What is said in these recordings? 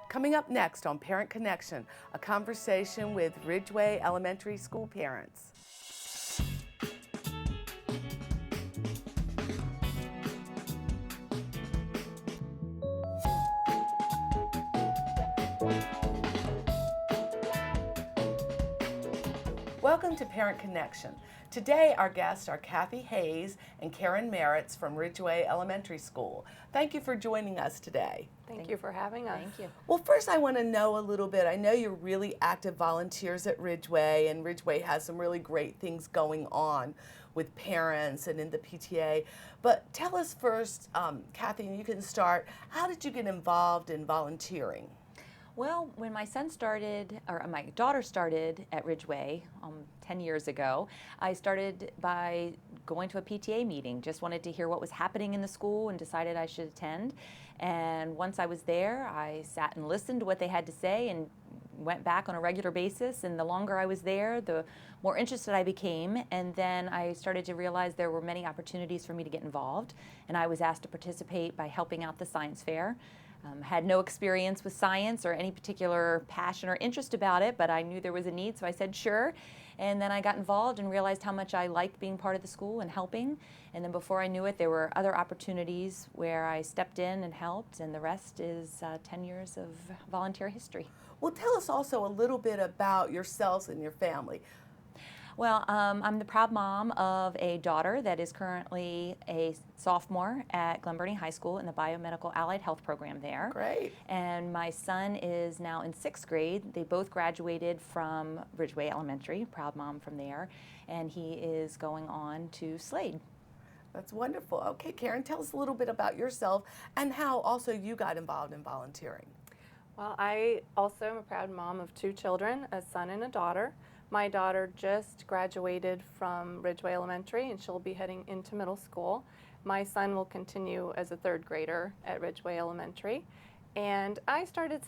Coming up next on Parent Connection, a conversation with Ridgeway Elementary School parents. Welcome to Parent Connection. Today our guests are Kathy Hayes and Karen Merritz from Ridgeway Elementary School. Thank you for joining us today. Thank you for having us. Thank you. Well, first I want to know a little bit. I know you're really active volunteers at Ridgeway, and Ridgeway has some really great things going on with parents and in the PTA. But tell us first, Kathy, and you can start, how did you get involved in volunteering? Well, when my son started, or my daughter started at Ridgeway 10 years ago, I started by going to a PTA meeting. Just wanted to hear what was happening in the school and decided I should attend. And once I was there, I sat and listened to what they had to say and went back on a regular basis. And the longer I was there, the more interested I became. And then I started to realize there were many opportunities for me to get involved. And I was asked to participate by helping out the science fair. Had no experience with science or any particular passion or interest about it, but I knew there was a need, so I said sure. And then I got involved and realized how much I liked being part of the school and helping. And then before I knew it, there were other opportunities where I stepped in and helped, and the rest is 10 years of volunteer history. Well, tell us also a little bit about yourselves and your family. Well, I'm the proud mom of a daughter that is currently a sophomore at Glen Burnie High School in the Biomedical Allied Health program there. Great. And my son is now in 6th grade. They both graduated from Ridgeway Elementary, proud mom from there, and he is going on to Slade. That's wonderful. Okay, Karen, tell us a little bit about yourself and how also you got involved in volunteering. Well, I also am a proud mom of 2 children, a son and a daughter. My daughter just graduated from Ridgeway Elementary and she'll be heading into middle school. My son will continue as a 3rd grader at Ridgeway Elementary. And I started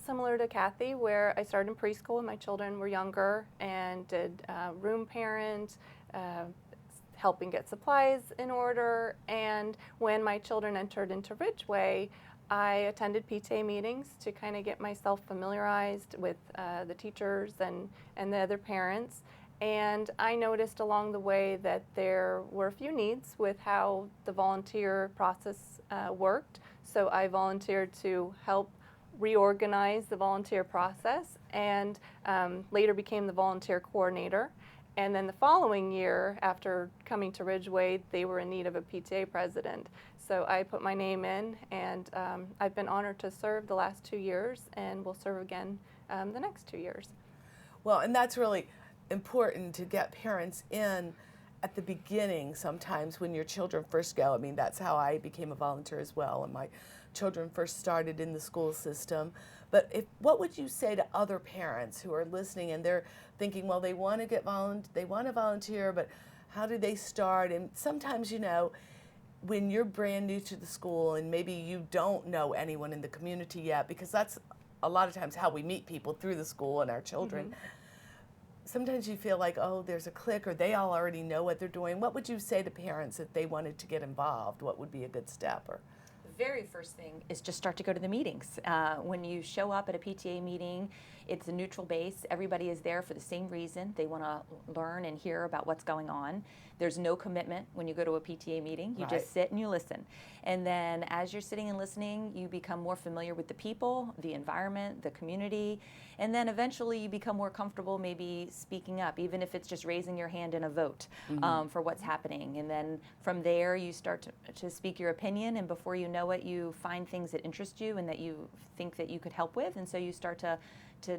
similar to Kathy, where I started in preschool when my children were younger and did room parent, helping get supplies in order. And when my children entered into Ridgeway, I attended PTA meetings to kind of get myself familiarized with the teachers and the other parents. And I noticed along the way that there were a few needs with how the volunteer process worked. So I volunteered to help reorganize the volunteer process and later became the volunteer coordinator. And then the following year, after coming to Ridgeway, they were in need of a PTA president. So I put my name in, and I've been honored to serve the last 2 years, and will serve again the next 2 years. Well, and that's really important to get parents in at the beginning sometimes when your children first go. I mean, that's how I became a volunteer as well when my children first started in the school system. But what would you say to other parents who are listening and they're thinking, well, they want to volunteer, but how do they start? And sometimes, you know, when you're brand new to the school and maybe you don't know anyone in the community yet, because that's a lot of times how we meet people, through the school and our children. Mm-hmm. Sometimes you feel like, oh, there's a clique, or they all already know what they're doing. What would you say to parents if they wanted to get involved? What would be a good step? Or the very first thing is just start to go to the meetings. When you show up at a PTA meeting, it's a neutral base. Everybody is there for the same reason. They want to learn and hear about what's going on. There's no commitment when you go to a PTA meeting. You just sit and you listen. And then as you're sitting and listening, you become more familiar with the people, the environment, the community, and then eventually you become more comfortable maybe speaking up, even if it's just raising your hand in a vote for what's happening. And then from there you start to speak your opinion, and before you know it, you find things that interest you and that you think that you could help with, and so you start to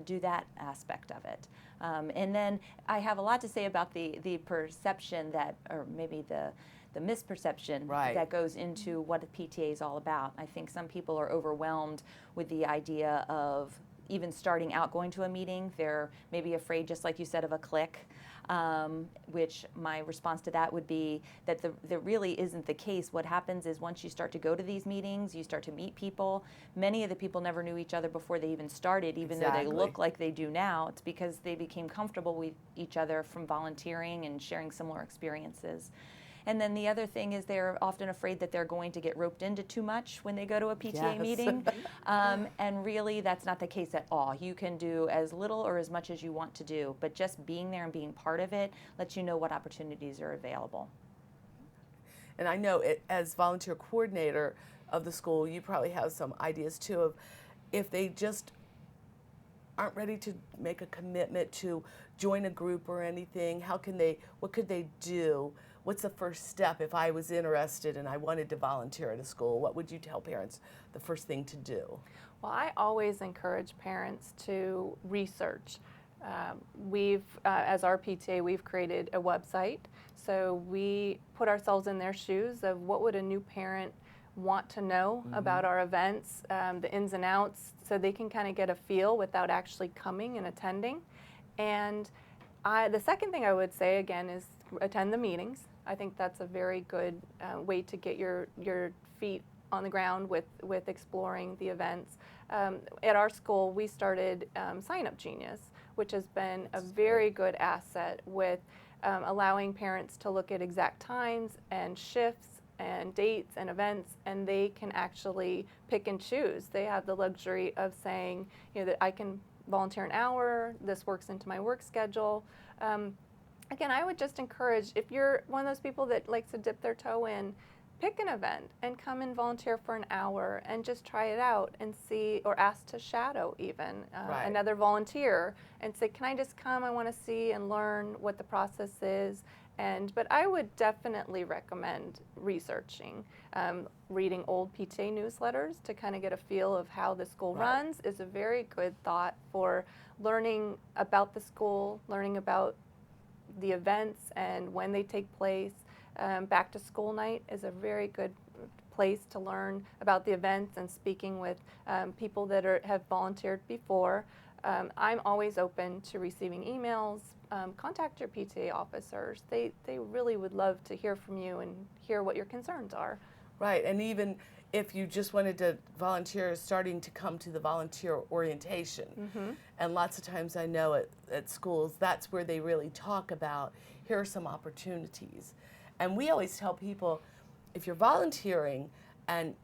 do that aspect of it. And then I have a lot to say about the perception that, or maybe the misperception that goes into what a PTA is all about. I think some people are overwhelmed with the idea of even starting out going to a meeting. They're maybe afraid, just like you said, of a clique, which my response to that would be that that really isn't the case. What happens is once you start to go to these meetings, you start to meet people. Many of the people never knew each other before they even started, even though they look like they do now. It's because they became comfortable with each other from volunteering and sharing similar experiences. And then the other thing is they're often afraid that they're going to get roped into too much when they go to a PTA Yes. meeting. And really, that's not the case at all. You can do as little or as much as you want to do, but just being there and being part of it lets you know what opportunities are available. And I know as volunteer coordinator of the school, you probably have some ideas too of if they just aren't ready to make a commitment to join a group or anything, what could they do? What's the first step if I was interested and I wanted to volunteer at a school? What would you tell parents the first thing to do? Well, I always encourage parents to research. As our PTA, we've created a website. So we put ourselves in their shoes of what would a new parent want to know about our events, the ins and outs, so they can kind of get a feel without actually coming and attending. And the second thing I would say again is attend the meetings. I think that's a very good way to get your feet on the ground with exploring the events. At our school, we started Sign Up Genius, which has been a very good asset with allowing parents to look at exact times and shifts and dates and events, and they can actually pick and choose. They have the luxury of saying, that I can volunteer an hour, this works into my work schedule. Again, I would just encourage, if you're one of those people that likes to dip their toe in, pick an event and come and volunteer for an hour and just try it out and see, or ask to shadow even another volunteer and say, can I just come? I want to see and learn what the process is. But I would definitely recommend researching. Reading old PTA newsletters to kind of get a feel of how the school runs is a very good thought for learning about the school, learning about the events and when they take place. Back to school night is a very good place to learn about the events and speaking with people that have volunteered before. I'm always open to receiving emails. Contact your PTA officers. They really would love to hear from you and hear what your concerns are. Right, and even if you just wanted to volunteer, starting to come to the volunteer orientation. And lots of times I know at schools, that's where they really talk about, here are some opportunities. And we always tell people, if you're volunteering and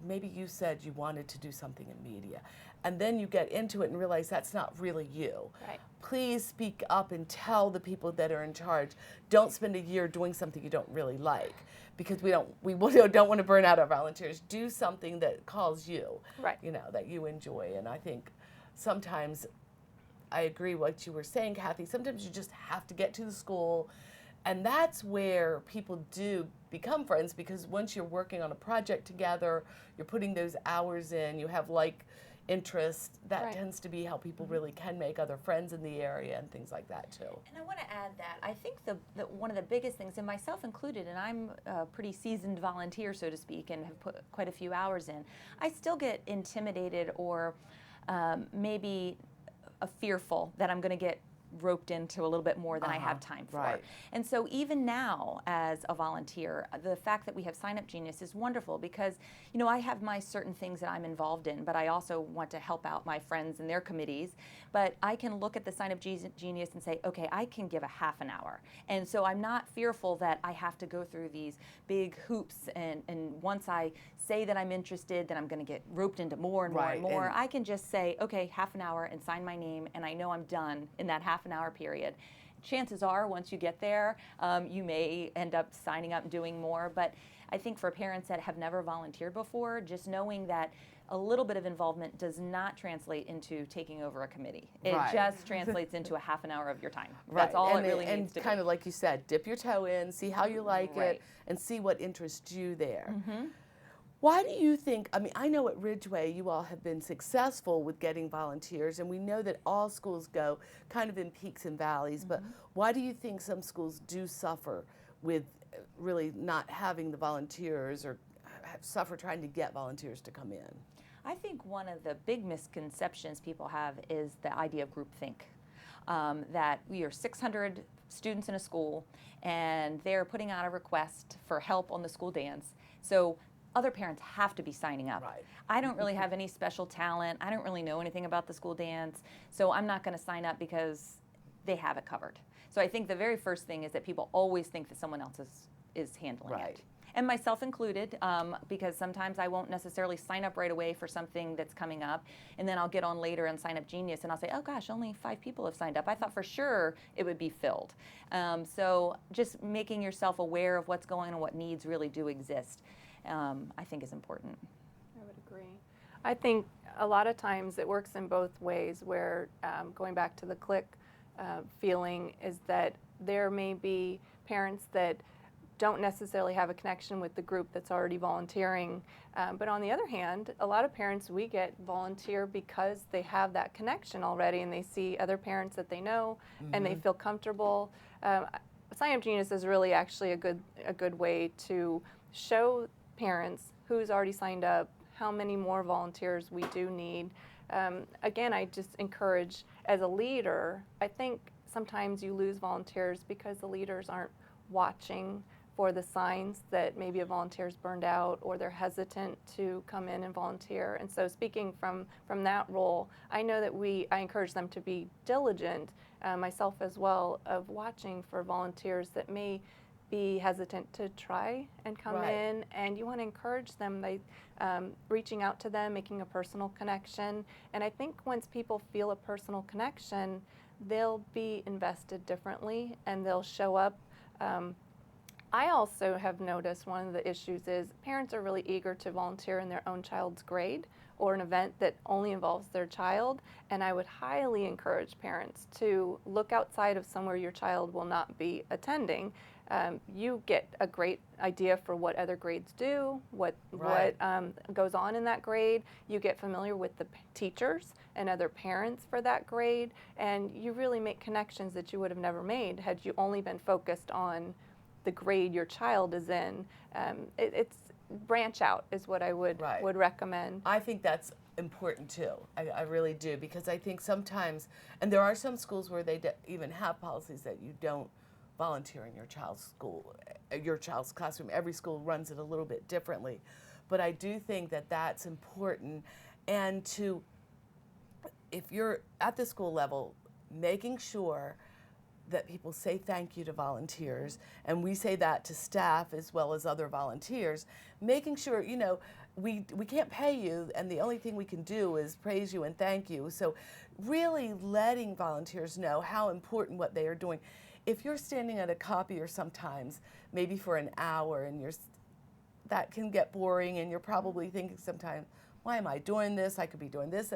maybe you said you wanted to do something in media, and then you get into it and realize that's not really you. Right. Please speak up and tell the people that are in charge. Don't spend a year doing something you don't really like, because we don't want to burn out our volunteers. Do something that calls you, that you enjoy. And I think sometimes, I agree what you were saying, Kathy, sometimes you just have to get to the school, and that's where people do become friends, because once you're working on a project together, you're putting those hours in, you have interest, that tends to be how people really can make other friends in the area and things like that too. And I want to add that I think one of the biggest things, and myself included, and I'm a pretty seasoned volunteer, so to speak, and have put quite a few hours in, I still get intimidated or maybe fearful that I'm going to get roped into a little bit more than I have time for. Right. And so even now as a volunteer, the fact that we have Sign Up Genius is wonderful, because I have my certain things that I'm involved in, but I also want to help out my friends and their committees. But I can look at the Sign Up Genius and say, okay, I can give a half an hour. And so I'm not fearful that I have to go through these big hoops, and once I say that I'm interested, then I'm going to get roped into more and more and more. And I can just say, okay, half an hour, and sign my name, and I know I'm done in that half an hour period. Chances are, once you get there, you may end up signing up and doing more. But I think for parents that have never volunteered before, just knowing that a little bit of involvement does not translate into taking over a committee. It just translates into a half an hour of your time. That's all it really needs to be. And kind of like you said, dip your toe in, see how you like it, and see what interests you there. Why do you think, I know at Ridgeway you all have been successful with getting volunteers, and we know that all schools go kind of in peaks and valleys, but why do you think some schools do suffer with really not having the volunteers, or suffer trying to get volunteers to come in? I think one of the big misconceptions people have is the idea of groupthink. That we are 600 students in a school, and they're putting out a request for help on the school dance. So other parents have to be signing up. I don't really have any special talent. I don't really know anything about the school dance, so I'm not going to sign up because they have it covered. So I think the very first thing is that people always think that someone else is is handling Right. it. And myself included, because sometimes I won't necessarily sign up right away for something that's coming up, and then I'll get on later and sign up Genius, and I'll say, oh gosh, only 5 people have signed up. I thought for sure it would be filled. So just making yourself aware of what's going on and what needs really do exist, I think is important. I would agree. I think a lot of times it works in both ways, where going back to the click feeling is that there may be parents that don't necessarily have a connection with the group that's already volunteering. But on the other hand, a lot of parents we get volunteer because they have that connection already, and they see other parents that they know, and they feel comfortable. Sign Up Genius is really actually a good way to show parents who's already signed up, how many more volunteers we do need. Again, I just encourage, as a leader, I think sometimes you lose volunteers because the leaders aren't watching for the signs that maybe a volunteer's burned out or they're hesitant to come in and volunteer. And so speaking from that role, I know that I encourage them to be diligent, myself as well, of watching for volunteers that may be hesitant to try and come Right. in, and you want to encourage them by reaching out to them, making a personal connection. And I think once people feel a personal connection, they'll be invested differently and they'll show up. I also have noticed one of the issues is parents are really eager to volunteer in their own child's grade or an event that only involves their child, and I would highly encourage parents to look outside of somewhere your child will not be attending. You get a great idea for what other grades do, what goes on in that grade. You get familiar with the teachers and other parents for that grade, and you really make connections that you would have never made had you only been focused on the grade your child is in. It's branch out is what I would recommend. I think that's important too. I really do, because I think sometimes, and there are some schools where they even have policies that you don't volunteer in your child's school, your child's classroom. Every school runs it a little bit differently, but I do think that that's important. And if you're at the school level, making sure that people say thank you to volunteers, and we say that to staff as well as other volunteers, making sure, we can't pay you, and the only thing we can do is praise you and thank you. So really letting volunteers know how important what they are doing. If you're standing at a copier sometimes, maybe for an hour, and that can get boring, and you're probably thinking sometimes, why am I doing this? I could be doing this.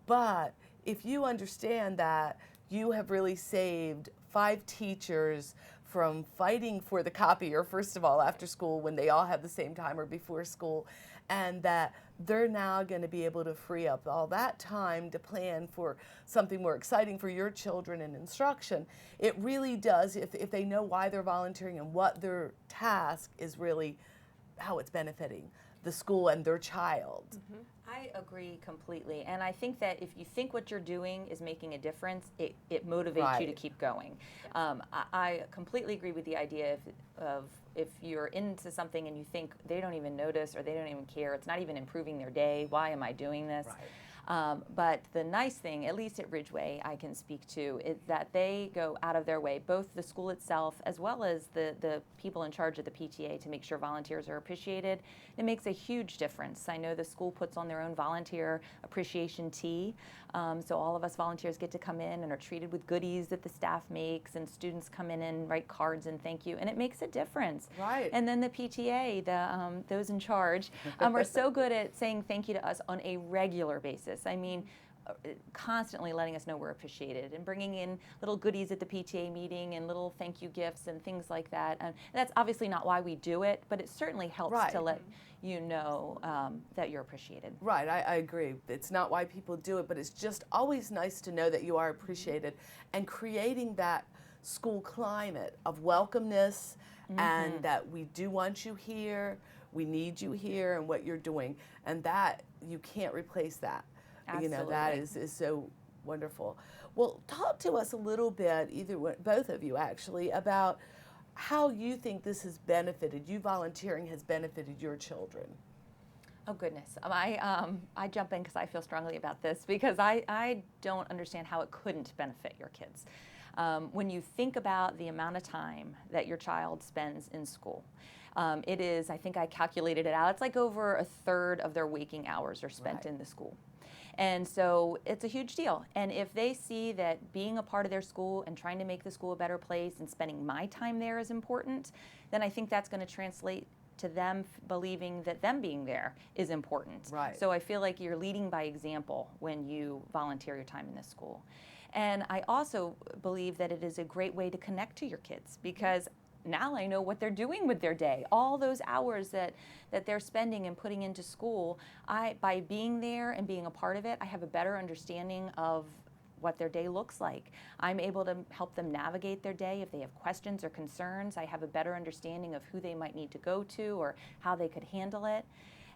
But if you understand that you have really saved 5 teachers from fighting for the copier, first of all, after school when they all have the same time or before school, and that they're now going to be able to free up all that time to plan for something more exciting for your children in instruction. It really does, if they know why they're volunteering and what their task is, really how it's benefiting the school and their child. Mm-hmm. I agree completely, and I think that if you think what you're doing is making a difference, it motivates you to keep going. I completely agree with the idea of if you're into something and you think they don't even notice or they don't even care, it's not even improving their day, why am I doing this? But the nice thing, at least at Ridgeway, I can speak to, is that they go out of their way, both the school itself as well as the people in charge of the PTA, to make sure volunteers are appreciated. It makes a huge difference. I know the school puts on their own volunteer appreciation tea, so all of us volunteers get to come in and are treated with goodies that the staff makes, and students come in and write cards and thank you, and it makes a difference. And then the PTA, those in charge, are so good at saying thank you to us on a regular basis. I mean, constantly letting us know we're appreciated and bringing in little goodies at the PTA meeting and little thank you gifts and things like that. And that's obviously not why we do it, but it certainly helps to let you know that you're appreciated. I agree. It's not why people do it, but it's just always nice to know that you are appreciated, and creating that school climate of welcomeness, and that we do want you here, we need you here, and what you're doing, and that you can't replace that. Absolutely. That is so wonderful. Well, talk to us a little bit, both of you actually, about how you think this has benefited you. Volunteering has benefited your children. Oh goodness, I jump in because I feel strongly about this, because I don't understand how it couldn't benefit your kids. When you think about the amount of time that your child spends in school, it is, I think I calculated it out, it's like over a third of their waking hours are spent in the school. And so it's a huge deal. And if they see that being a part of their school and trying to make the school a better place and spending my time there is important, then I think that's going to translate to them believing that them being there is important. Right. So I feel like you're leading by example when you volunteer your time in this school. And I also believe that it is a great way to connect to your kids, because now I know what they're doing with their day. All those hours that they're spending and putting into school, by being there and being a part of it, I have a better understanding of what their day looks like. I'm able to help them navigate their day. If they have questions or concerns, I have a better understanding of who they might need to go to or how they could handle it.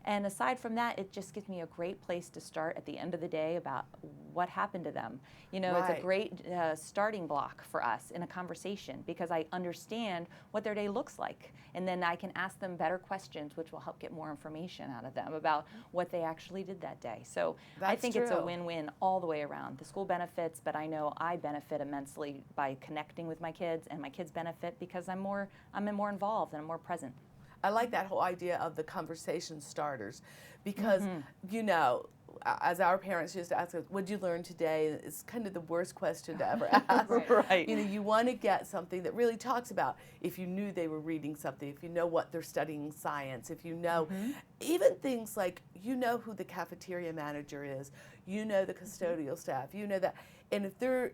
And aside from that, it just gives me a great place to start at the end of the day about what happened to them. You know, it's a great starting block for us in a conversation, because I understand what their day looks like. And then I can ask them better questions, which will help get more information out of them about what they actually did that day. So I think it's a win-win all the way around. The school benefits, but I know I benefit immensely by connecting with my kids, and my kids benefit because I'm more involved and I'm more present. I like that whole idea of the conversation starters, because, you know, as our parents used to ask us, what'd you learn today? It's kind of the worst question to ever ask. Right. You know, you want to get something that really talks about if you knew they were reading something, if you know what they're studying science, if you know, even things like, you know who the cafeteria manager is, you know the custodial staff, you know that. And if they're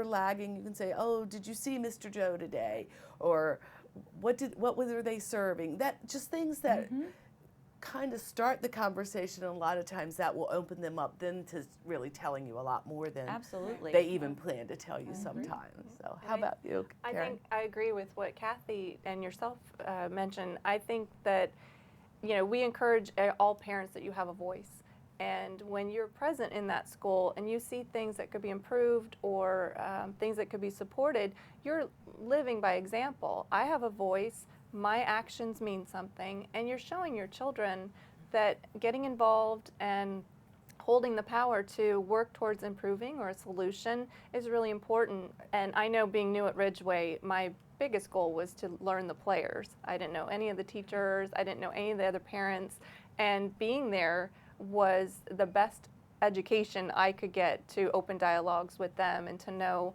lagging, you can say, oh, did you see Mr. Joe today? Or what were they serving? That just things that kind of start the conversation, and a lot of times that will open them up then to really telling you a lot more than they even plan to tell you sometimes. So how about you, Karen? I think I agree with what Kathy and yourself mentioned. I think that, you know, we encourage all parents that you have a voice. And when you're present in that school and you see things that could be improved or things that could be supported, you're living by example. I have a voice, my actions mean something, and you're showing your children that getting involved and holding the power to work towards improving or a solution is really important. And I know, being new at Ridgeway, my biggest goal was to learn the players. I didn't know any of the teachers, I didn't know any of the other parents, and being there was the best education I could get to open dialogues with them and to know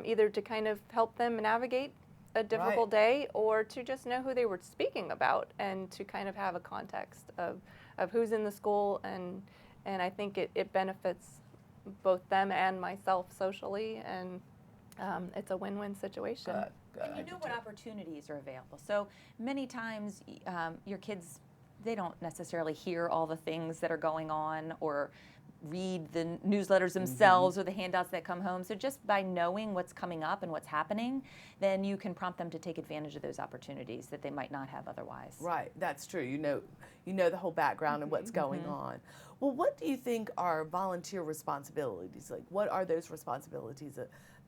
either to kind of help them navigate a difficult day, or to just know who they were speaking about and to kind of have a context of who's in the school, and I think it benefits both them and myself socially, and it's a win-win situation. Good. And you know what opportunities are available. So many times your kids, they don't necessarily hear all the things that are going on or read the newsletters themselves or the handouts that come home. So just by knowing what's coming up and what's happening, then you can prompt them to take advantage of those opportunities that they might not have otherwise. Right, that's true. You know the whole background and what's going on. Well, what do you think are volunteer responsibilities? Like, what are those responsibilities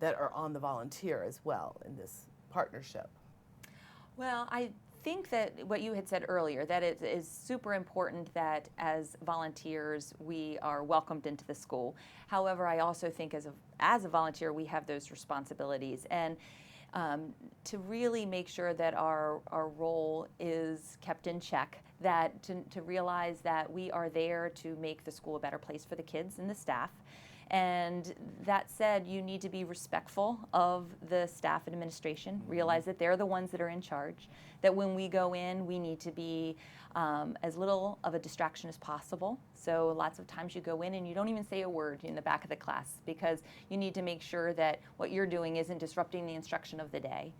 that are on the volunteer as well in this partnership? Well, I think that what you had said earlier, that it is super important that as volunteers we are welcomed into the school. However, I also think as a volunteer we have those responsibilities, and to really make sure that our role is kept in check, that to realize that we are there to make the school a better place for the kids and the staff. And that said, you need to be respectful of the staff and administration, realize that they're the ones that are in charge, that when we go in, we need to be as little of a distraction as possible. So lots of times you go in and you don't even say a word in the back of the class, because you need to make sure that what you're doing isn't disrupting the instruction of the day.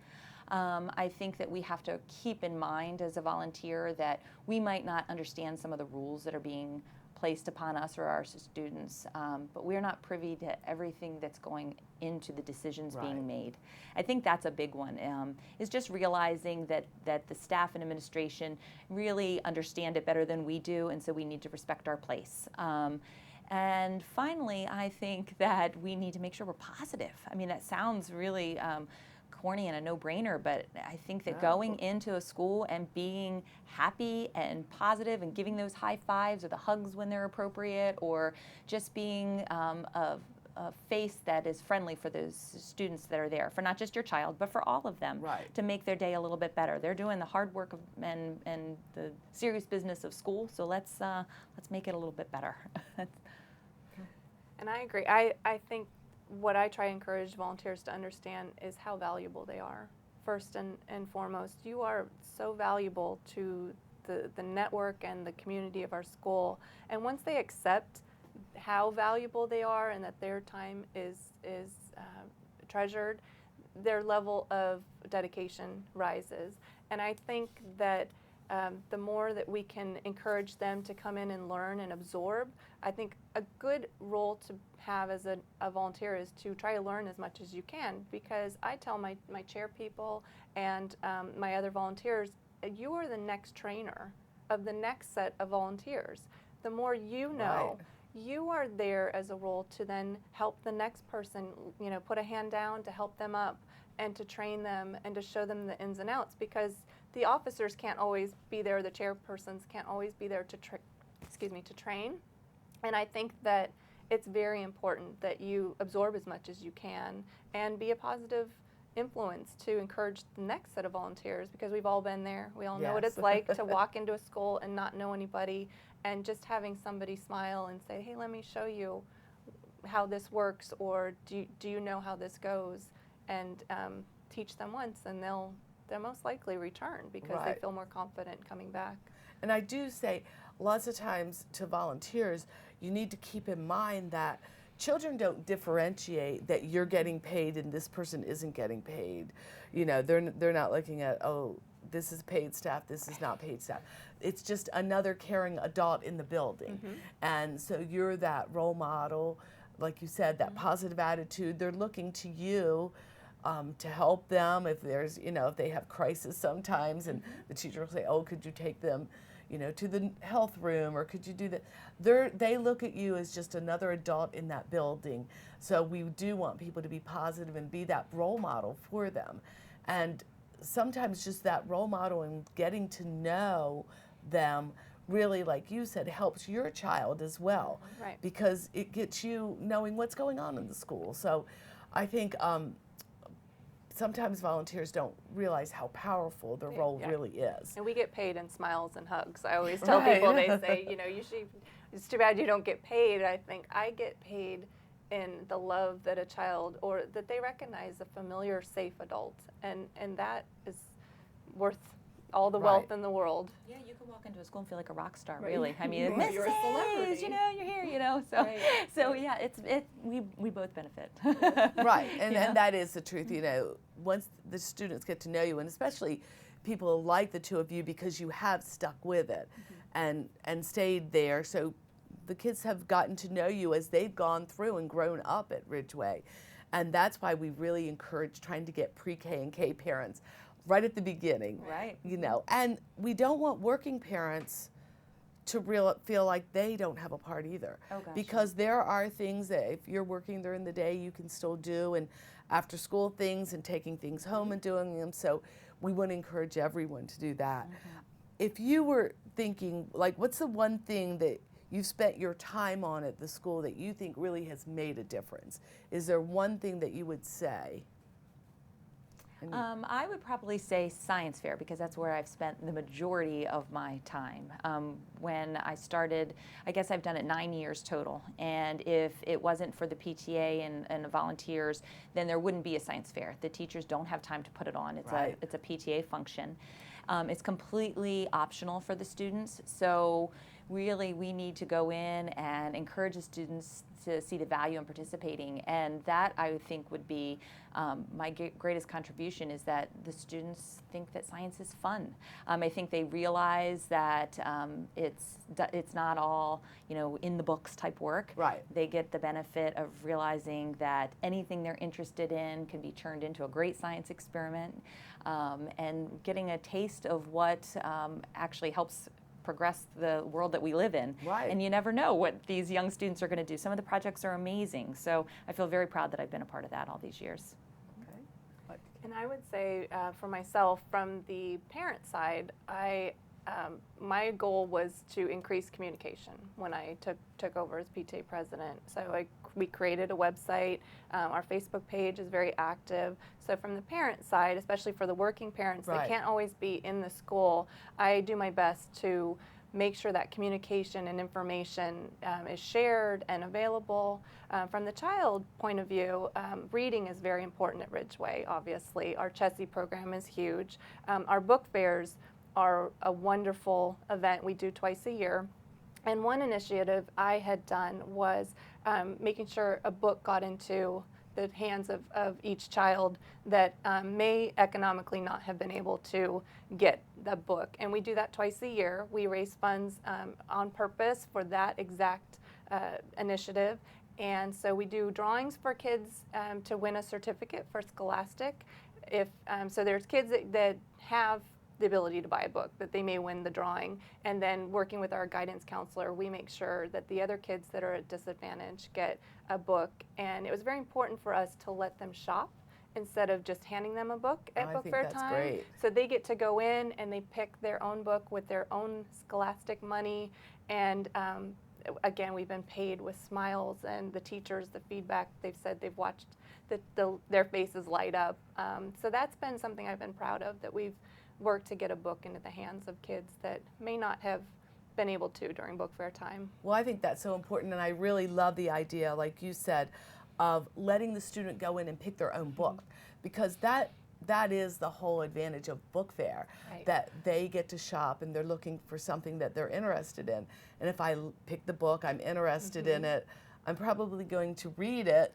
I think that we have to keep in mind as a volunteer that we might not understand some of the rules that are being placed upon us or our students, but we're not privy to everything that's going into the decisions being made. I think that's a big one, is just realizing that the staff and administration really understand it better than we do, and so we need to respect our place. And finally, I think that we need to make sure we're positive. I mean, that sounds really corny and a no-brainer, but I think that going into a school and being happy and positive and giving those high fives or the hugs when they're appropriate, or just being a face that is friendly for those students that are there, for not just your child, but for all of them, Right. to make their day a little bit better. They're doing the hard work and the serious business of school, so let's make it a little bit better. And I agree. I think what I try to encourage volunteers to understand is how valuable they are. First and foremost, you are so valuable to the network and the community of our school. And once they accept how valuable they are and that their time is treasured, their level of dedication rises. And I think that the more that we can encourage them to come in and learn and absorb, I think a good role to have as a volunteer is to try to learn as much as you can, because I tell my chair people and my other volunteers, you are the next trainer of the next set of volunteers. The more you know, Right. you are there as a role to then help the next person, put a hand down to help them up and to train them and to show them the ins and outs, because the officers can't always be there, the chairpersons can't always be there to train. And I think that it's very important that you absorb as much as you can and be a positive influence to encourage the next set of volunteers, because we've all been there. We all know what Yes. it's like to walk into a school and not know anybody, and just having somebody smile and say, hey, let me show you how this works, or do you know how this goes, and teach them once, and they'll most likely return because Right. they feel more confident coming back. And I do say lots of times to volunteers, you need to keep in mind that children don't differentiate that you're getting paid and this person isn't getting paid. They're not looking at, oh, this is paid staff, this is not paid staff. It's just another caring adult in the building. Mm-hmm. And so you're that role model, like you said, that positive attitude. They're looking to you to help them if there's, if they have crisis sometimes, and the teacher will say, oh, could you take them, to the health room, or could you do that? They look at you as just another adult in that building. So we do want people to be positive and be that role model for them. And sometimes just that role model and getting to know them really, like you said, helps your child as well. Right. Because it gets you knowing what's going on in the school. So I think sometimes volunteers don't realize how powerful their role Yeah. really is. And we get paid in smiles and hugs. I always tell Right. people, they say, usually it's too bad you don't get paid. I think I get paid in the love that a child, or that they recognize a familiar, safe adult. And that is worth all the wealth Right. in the world. Yeah, you can walk into a school and feel like a rock star, Right. really. I mean, Right. You're a Mrs. celebrity. You're here, So, Right. so yeah, we both benefit. Right, and Yeah. that is the truth. Once the students get to know you, and especially people like the two of you, because you have stuck with it and stayed there. So the kids have gotten to know you as they've gone through and grown up at Ridgeway. And that's why we really encourage trying to get pre-K and K parents right at the beginning. Right. And we don't want working parents to feel like they don't have a part either. Oh, gosh, because there are things that if you're working during the day, you can still do, and after school things and taking things home and doing them. So we want to encourage everyone to do that. If you were thinking, like, what's the one thing that you've spent your time on at the school that you think really has made a difference? Is there one thing that you would say? I would probably say science fair, because that's where I've spent the majority of my time. When I started, I guess I've done it 9 years total, and if it wasn't for the PTA and the volunteers, then there wouldn't be a science fair. The teachers don't have time to put it on. Right. It's a PTA function. It's completely optional for the students, so really we need to go in and encourage the students to see the value in participating, and that I would think would be my greatest contribution, is that the students think that science is fun. I think they realize that it's not all in the books type work. Right. They get the benefit of realizing that anything they're interested in can be turned into a great science experiment, and getting a taste of what actually helps progress the world that we live in. Right. And you never know what these young students are going to do. Some of the projects are amazing. So I feel very proud that I've been a part of that all these years. Okay. And I would say for myself, from the parent side, I my goal was to increase communication when I took over as PTA president. So we created a website. Our Facebook page is very active. So from the parent side, especially for the working parents that can't always be in the school, I do my best to make sure that communication and information is shared and available. From the child point of view, reading is very important at Ridgeway, obviously. Our Chessie program is huge. Our book fairs are a wonderful event we do twice a year. And one initiative I had done was making sure a book got into the hands of each child that may economically not have been able to get the book. And we do that twice a year. We raise funds on purpose for that exact initiative. And so we do drawings for kids to win a certificate for Scholastic. So there's kids that have the ability to buy a book, that they may win the drawing. And then working with our guidance counselor, we make sure that the other kids that are at disadvantage get a book. And it was very important for us to let them shop instead of just handing them a book at book fair time. Great. So they get to go in and they pick their own book with their own Scholastic money. And again, we've been paid with smiles, and the teachers, the feedback they've said, they've watched their faces light up. So that's been something I've been proud of, that we've work to get a book into the hands of kids that may not have been able to during book fair time. Well, I think that's so important, and I really love the idea, like you said, of letting the student go in and pick their own book, because that is the whole advantage of book fair, that they get to shop and they're looking for something that they're interested in. And if I pick the book, I'm interested in it, I'm probably going to read it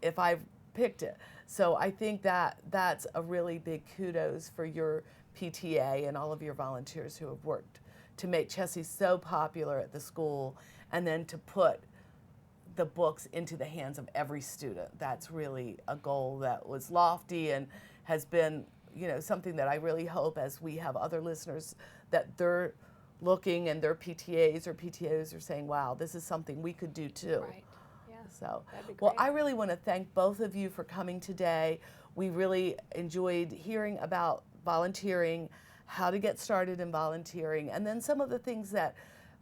if I've picked it. So I think that's a really big kudos for your PTA and all of your volunteers who have worked to make Chessie so popular at the school, and then to put the books into the hands of every student. That's really a goal that was lofty and has been, something that I really hope, as we have other listeners, that they're looking and their PTAs or PTOs are saying, wow, this is something we could do too. Right. Yeah. So, that'd be great. well, I really want to thank both of you for coming today. We really enjoyed hearing about volunteering, how to get started in volunteering, and then some of the things that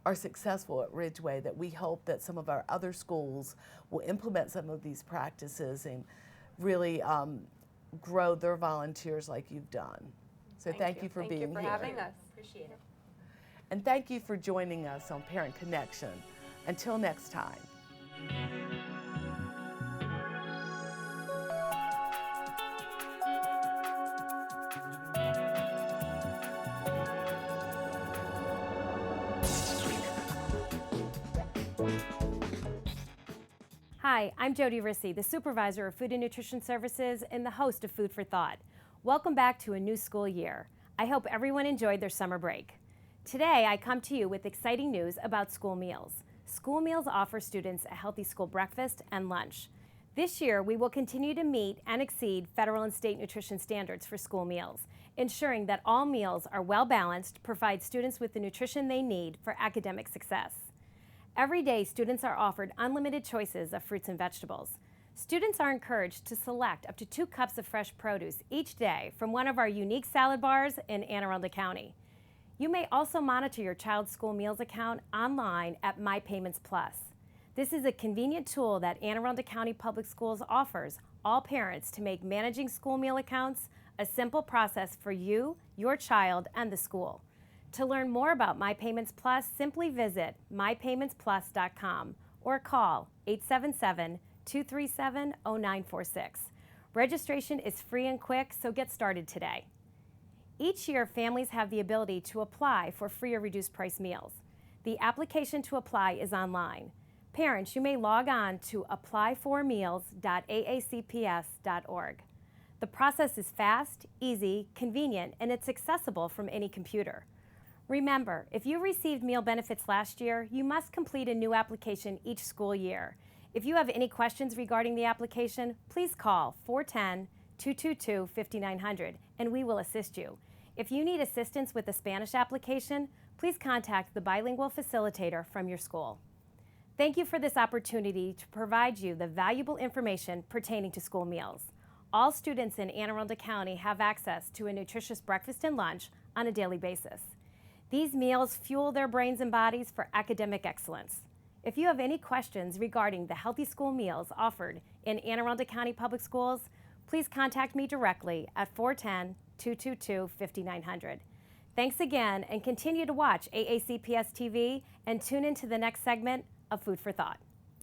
are successful at Ridgeway, that we hope that some of our other schools will implement some of these practices and really grow their volunteers like you've done. So thank you for being here. Thank you for having us. Appreciate it. And thank you for joining us on Parent Connection. Until next time. Hi, I'm Jody Rissy, the Supervisor of Food and Nutrition Services and the host of Food for Thought. Welcome back to a new school year. I hope everyone enjoyed their summer break. Today, I come to you with exciting news about school meals. School meals offer students a healthy school breakfast and lunch. This year, we will continue to meet and exceed federal and state nutrition standards for school meals, ensuring that all meals are well balanced, provide students with the nutrition they need for academic success. Every day, students are offered unlimited choices of fruits and vegetables. Students are encouraged to select up to 2 cups of fresh produce each day from one of our unique salad bars in Anne Arundel County. You may also monitor your child's school meals account online at My Payments Plus. This is a convenient tool that Anne Arundel County Public Schools offers all parents to make managing school meal accounts a simple process for you, your child, and the school. To learn more about My Payments Plus, simply visit mypaymentsplus.com or call 877-237-0946. Registration is free and quick, so get started today. Each year, families have the ability to apply for free or reduced price meals. The application to apply is online. Parents, you may log on to applyformeals.aacps.org. The process is fast, easy, convenient, and it's accessible from any computer. Remember, if you received meal benefits last year, you must complete a new application each school year. If you have any questions regarding the application, please call 410-222-5900 and we will assist you. If you need assistance with the Spanish application, please contact the bilingual facilitator from your school. Thank you for this opportunity to provide you the valuable information pertaining to school meals. All students in Anne Arundel County have access to a nutritious breakfast and lunch on a daily basis. These meals fuel their brains and bodies for academic excellence. If you have any questions regarding the healthy school meals offered in Anne Arundel County Public Schools, please contact me directly at 410-222-5900. Thanks again, and continue to watch AACPS TV and tune into the next segment of Food for Thought.